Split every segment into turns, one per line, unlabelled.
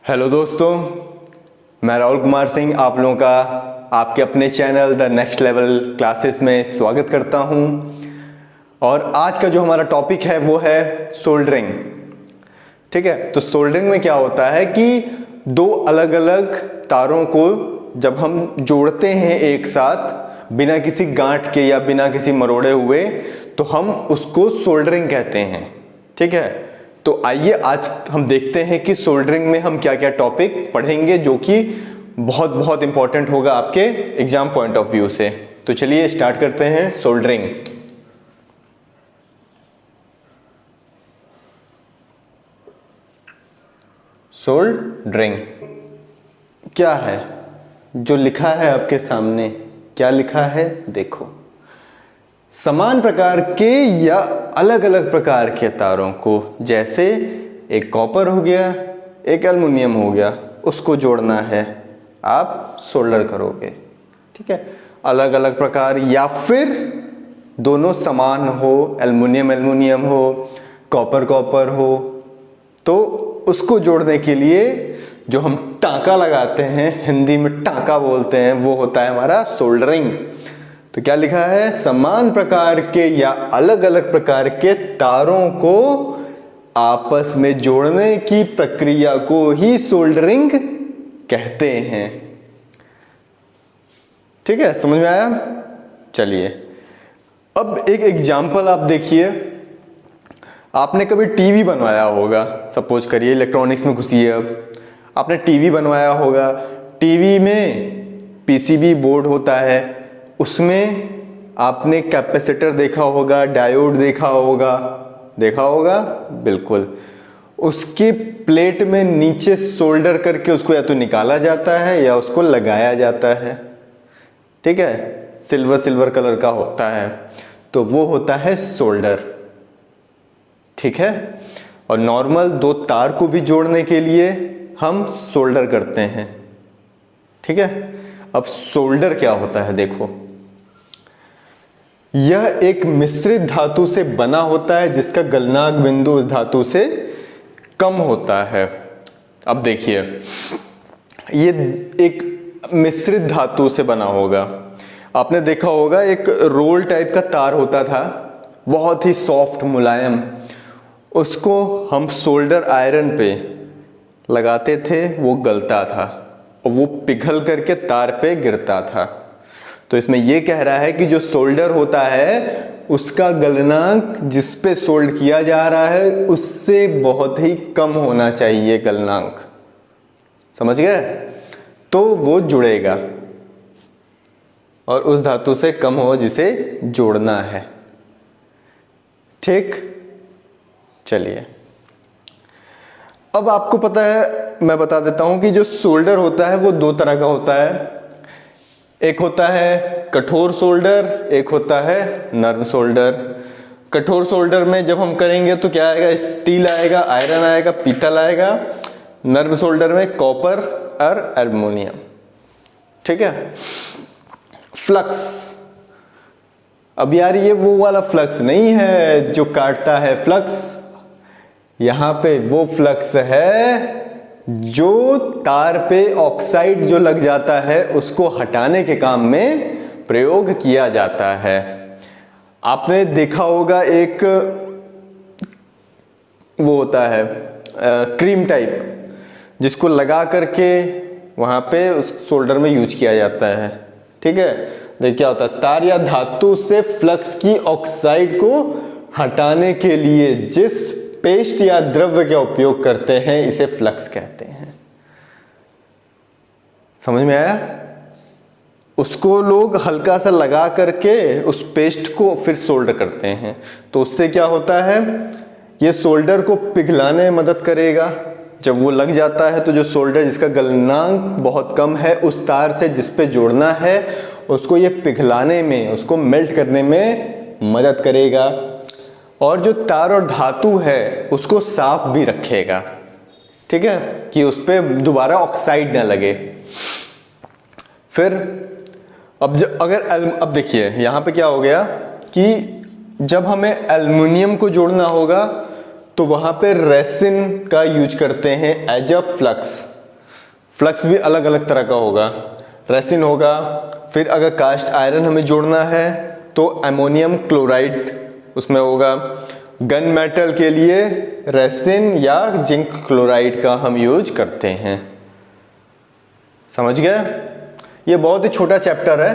Hello दोस्तों, मैं राहुल कुमार सिंह आप लोगों का आपके अपने channel the next level classes में स्वागत करता हूं। और आज का जो हमारा टॉपिक है वो है सोल्डरिंग। ठीक है, तो सोल्डरिंग में क्या होता है कि दो अलग अलग तारों को जब हम जोड़ते हैं एक साथ बिना किसी गांठ के या बिना किसी मरोड़े हुए, तो हम उसको सोल्डरिंग कहते हैं। ठीक है, तो आइए आज हम देखते हैं कि सोल्डरिंग में हम क्या क्या टॉपिक पढ़ेंगे जो कि बहुत बहुत इंपॉर्टेंट होगा आपके एग्जाम पॉइंट ऑफ व्यू से। तो चलिए स्टार्ट करते हैं सोल्डरिंग। सोल्डरिंग क्या है? जो लिखा है आपके सामने, क्या लिखा है देखो। समान प्रकार के या अलग अलग प्रकार के तारों को, जैसे एक कॉपर हो गया, एक एल्युमिनियम हो गया, उसको जोड़ना है, आप सोल्डर करोगे। ठीक है, अलग अलग प्रकार या फिर दोनों समान हो, एल्युमिनियम एल्युमिनियम हो, कॉपर कॉपर हो, तो उसको जोड़ने के लिए जो हम टांका लगाते हैं, हिंदी में टांका बोलते हैं, वो होता है हमारा सोल्डरिंग। तो क्या लिखा है? समान प्रकार के या अलग अलग प्रकार के तारों को आपस में जोड़ने की प्रक्रिया को ही सोल्डरिंग कहते हैं। ठीक है, समझ में आया? चलिए अब एक एग्जांपल आप देखिए। आपने कभी टीवी बनवाया होगा, सपोज करिए इलेक्ट्रॉनिक्स में घुसिए। अब आपने टीवी बनवाया होगा। टीवी में पीसीबी बोर्ड होता है, उसमें आपने कैपेसिटर देखा होगा, डायोड देखा होगा बिल्कुल। उसके प्लेट में नीचे सोल्डर करके उसको या तो निकाला जाता है या उसको लगाया जाता है। ठीक है, सिल्वर कलर का होता है, तो वो होता है सोल्डर। ठीक है, और नॉर्मल दो तार को भी जोड़ने के लिए हम सोल्डर करते हैं। ठीक है, अब सोल्डर क्या होता है देखो। यह एक मिश्रित धातु से बना होता है जिसका गलनांक बिंदु उस धातु से कम होता है। अब देखिए, ये एक मिश्रित धातु से बना होगा। आपने देखा होगा एक रोल टाइप का तार होता था, बहुत ही सॉफ्ट मुलायम, उसको हम सोल्डर आयरन पे लगाते थे, वो गलता था और वो पिघल करके तार पे गिरता था। तो इसमें ये कह रहा है कि जो सोल्डर होता है उसका गलनांक जिस पे सोल्ड किया जा रहा है उससे बहुत ही कम होना चाहिए गलनांक। समझ गए? तो वो जुड़ेगा और उस धातु से कम हो जिसे जोड़ना है। ठीक, चलिए अब आपको पता है, मैं बता देता हूं कि जो सोल्डर होता है वो दो तरह का होता है। एक होता है कठोर सोल्डर, एक होता है नरम सोल्डर। कठोर सोल्डर में जब हम करेंगे तो क्या आएगा? स्टील आएगा, आयरन आएगा, पीतल आएगा। नरम सोल्डर में कॉपर और एल्युमिनियम। ठीक है, फ्लक्स। अब यार ये वो वाला फ्लक्स नहीं है जो काटता है फ्लक्स, यहां पे वो फ्लक्स है जो तार पे ऑक्साइड जो लग जाता है उसको हटाने के काम में प्रयोग किया जाता है। आपने देखा होगा एक वो होता है क्रीम टाइप, जिसको लगा करके वहां पे उस सोल्डर में यूज किया जाता है। ठीक है, देखिए क्या होता है, तार या धातु से फ्लक्स की ऑक्साइड को हटाने के लिए जिस पेस्ट या द्रव्य का उपयोग करते हैं इसे फ्लक्स कहते हैं। समझ में आया? उसको लोग हल्का सा लगा करके उस पेस्ट को फिर सोल्डर करते हैं, तो उससे क्या होता है, ये सोल्डर को पिघलाने में मदद करेगा। जब वो लग जाता है तो जो सोल्डर जिसका गलनांक बहुत कम है उस तार से जिस पे जोड़ना है उसको ये पिघलाने में, उसको मेल्ट करने में मदद करेगा। और जो तार और धातु है उसको साफ भी रखेगा। ठीक है, कि उस पर दोबारा ऑक्साइड ना लगे। फिर अब देखिए यहां पे क्या हो गया कि जब हमें एल्युमिनियम को जोड़ना होगा तो वहां पे रेसिन का यूज करते हैं एज अ फ्लक्स। फ्लक्स भी अलग अलग तरह का होगा, रेसिन होगा। फिर अगर कास्ट आयरन हमें जोड़ना है तो अमोनियम क्लोराइड उसमें होगा। गन मेटल के लिए रेसिन या जिंक क्लोराइड का हम यूज करते हैं। समझ गए? ये बहुत ही छोटा चैप्टर है,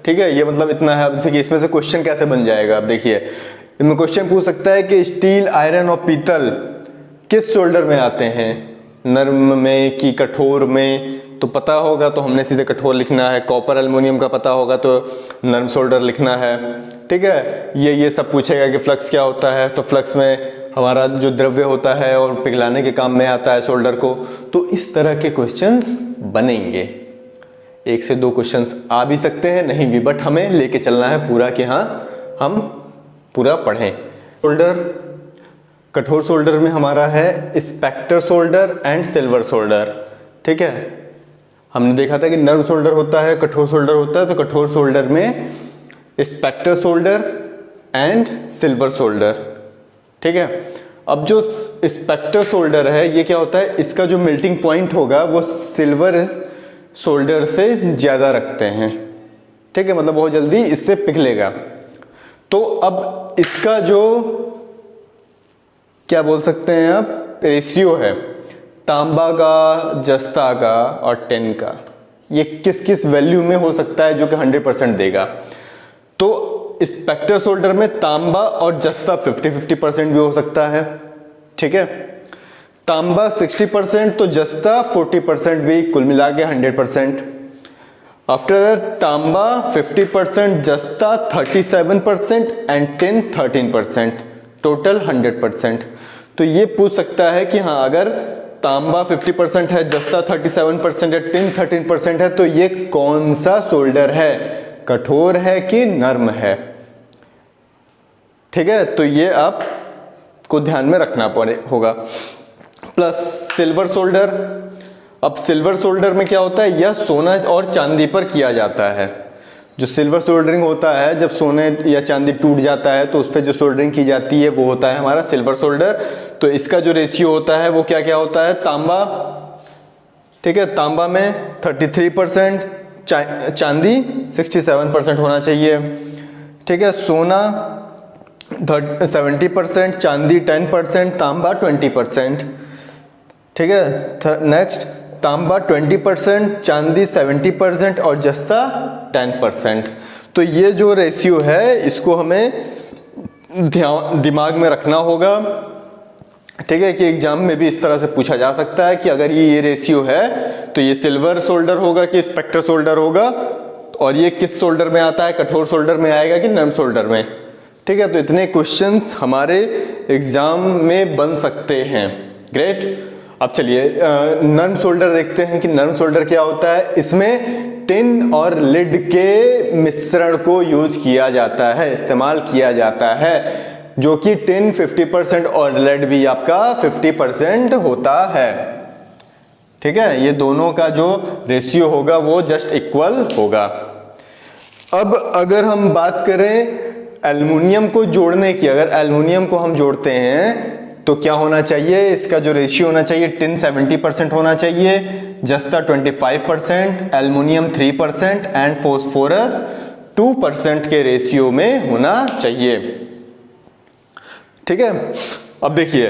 ठीक है। ये मतलब इतना है। अब जैसे कि इसमें से क्वेश्चन कैसे बन जाएगा, अब देखिए इसमें क्वेश्चन पूछ सकता है कि स्टील, आयरन और पीतल किस सोल्डर में आते हैं, नर्म में कि कठोर में। तो पता होगा तो हमने सीधे कठोर लिखना है। कॉपर एल्युमिनियम का पता होगा तो नर्म सोल्डर लिखना है, ठीक है। ये सब पूछेगा कि फ्लक्स क्या होता है, तो फ्लक्स में हमारा जो द्रव्य होता है और पिघलाने के काम में आता है सोल्डर को। तो इस तरह के क्वेश्चंस बनेंगे। 1 से 2 क्वेश्चंस आ भी सकते हैं, नहीं भी, बट हमें लेके चलना है पूरा कि हाँ हम पूरा पढ़ें। सोल्डर, कठोर सोल्डर में हमारा है spelter solder and silver solder, ठीक है। हमने देखा था कि नर्म सोल्डर होता है, कठोर सोल्डर होता है। तो कठोर सोल्डर में spelter solder and silver solder, ठीक है। अब जो स्पेक्टर सोल्डर है ये क्या होता है, इसका जो मेल्टिंग पॉइंट होगा वो सिल्वर सोल्डर से ज़्यादा रखते हैं, ठीक है। मतलब बहुत जल्दी इससे पिघलेगा। तो अब इसका जो क्या बोल सकते हैं आप रेशियो है, तांबा का, जस्ता का और टिन का, ये किस किस वैल्यू में हो सकता है जो कि 100% देगा। तो स्पेक्टर सोल्डर में तांबा और जस्ता 50-50% भी हो सकता है, ठीक है। तांबा 60% तो जस्ता 40% भी, कुल मिला के 100%। आफ्टर दैट तांबा 50%, जस्ता 37% एंड टिन 13%, टोटल 100%। तो ये पूछ सकता है कि हाँ अगर तांबा 50% है, जस्ता 37% है, टिन 13% है, तो ये कौन सा सोल्डर है, कठोर है कि नर्म है, ठीक है। तो ये आपको ध्यान में रखना होगा। Plus silver solder. अब सिल्वर सोल्डर में क्या होता है, यह सोना और चांदी पर किया जाता है। जो सिल्वर सोल्डरिंग होता है, जब सोने या चांदी टूट जाता है तो उस पर जो सोल्डरिंग की जाती है वो होता है हमारा सिल्वर सोल्डर। तो इसका जो रेशियो होता है वो क्या क्या होता है, तांबा, ठीक है, तांबा में 33%, चांदी 67% होना चाहिए, ठीक है। सोना 70%, चांदी 10%, तांबा 20%, ठीक है। नेक्स्ट तांबा 20%, चांदी 70% और जस्ता 10%। तो ये जो रेशियो है इसको हमें दिमाग में रखना होगा, ठीक है, कि एग्जाम में भी इस तरह से पूछा जा सकता है कि अगर ये रेशियो है तो ये सिल्वर सोल्डर होगा कि स्पेक्टर सोल्डर होगा, और ये किस सोल्डर में आता है, कठोर सोल्डर में आएगा कि नर्म सोल्डर में, ठीक है। तो इतने क्वेश्चंस हमारे एग्जाम में बन सकते हैं। ग्रेट। अब चलिए नर्म सोल्डर देखते हैं कि नर्म सोल्डर क्या होता है। इसमें टिन और लिड के मिश्रण को यूज किया जाता है, इस्तेमाल किया जाता है, जो कि टिन 50% और लेड भी आपका 50% होता है, ठीक है। ये दोनों का जो रेशियो होगा वो जस्ट इक्वल होगा। अब अगर हम बात करें एल्युमिनियम को जोड़ने की, अगर एल्युमिनियम को हम जोड़ते हैं तो क्या होना चाहिए, इसका जो रेशियो होना चाहिए, टिन 70% होना चाहिए, जस्ता 25%, एल्युमिनियम 3% एंड फॉस्फोरस 2% के रेशियो में होना चाहिए, ठीक है। अब देखिए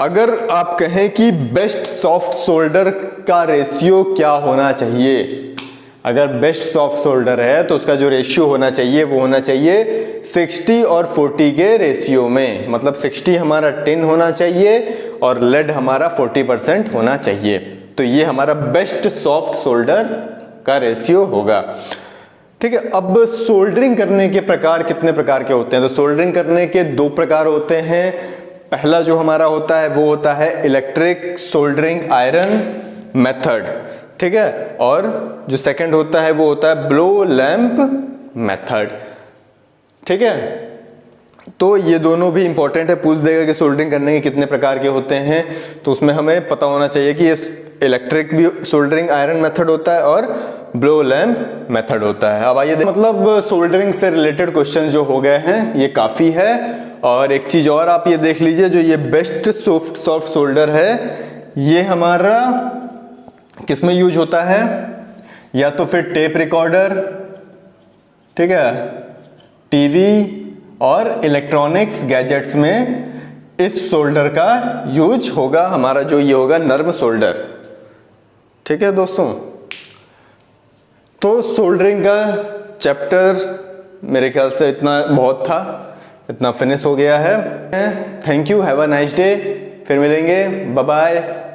अगर आप कहें कि बेस्ट सॉफ्ट सोल्डर का रेशियो क्या होना चाहिए, अगर बेस्ट सॉफ्ट सोल्डर है तो उसका जो रेशियो होना चाहिए वो होना चाहिए 60 और 40 के रेशियो में। मतलब 60 हमारा टिन होना चाहिए और लेड हमारा 40% होना चाहिए। तो ये हमारा बेस्ट सॉफ्ट सोल्डर का रेशियो होगा, ठीक है। अब सोल्डरिंग करने के प्रकार कितने प्रकार के होते हैं, तो सोल्डरिंग करने के 2 प्रकार होते हैं। पहला जो हमारा होता है वो होता है इलेक्ट्रिक सोल्डरिंग आयरन मेथड, ठीक है। और जो सेकंड होता है वो होता है ब्लो लैंप मेथड, ठीक है। तो ये दोनों भी इंपॉर्टेंट है, पूछ देगा कि सोल्डरिंग करने के कितने प्रकार के होते हैं, तो उसमें हमें पता होना चाहिए कि ये इलेक्ट्रिक भी सोल्डरिंग आयरन मेथड होता है और ब्लो लैंप मेथड होता है। अब आइए मतलब सोल्डरिंग से रिलेटेड क्वेश्चन जो हो गए हैं ये काफ़ी है। और एक चीज़ और आप ये देख लीजिए, जो ये बेस्ट सॉफ्ट सोल्डर है ये हमारा किस में यूज होता है? या तो फिर टेप रिकॉर्डर, ठीक है, टीवी और इलेक्ट्रॉनिक्स गैजेट्स में इस सोल्डर का यूज होगा, हमारा जो ये होगा नर्म सोल्डर। ठीक है दोस्तों, तो सोल्डरिंग का चैप्टर मेरे ख्याल से इतना बहुत था, इतना फिनिश हो गया है। Thank you, have a nice day. फिर मिलेंगे, बाय बाय।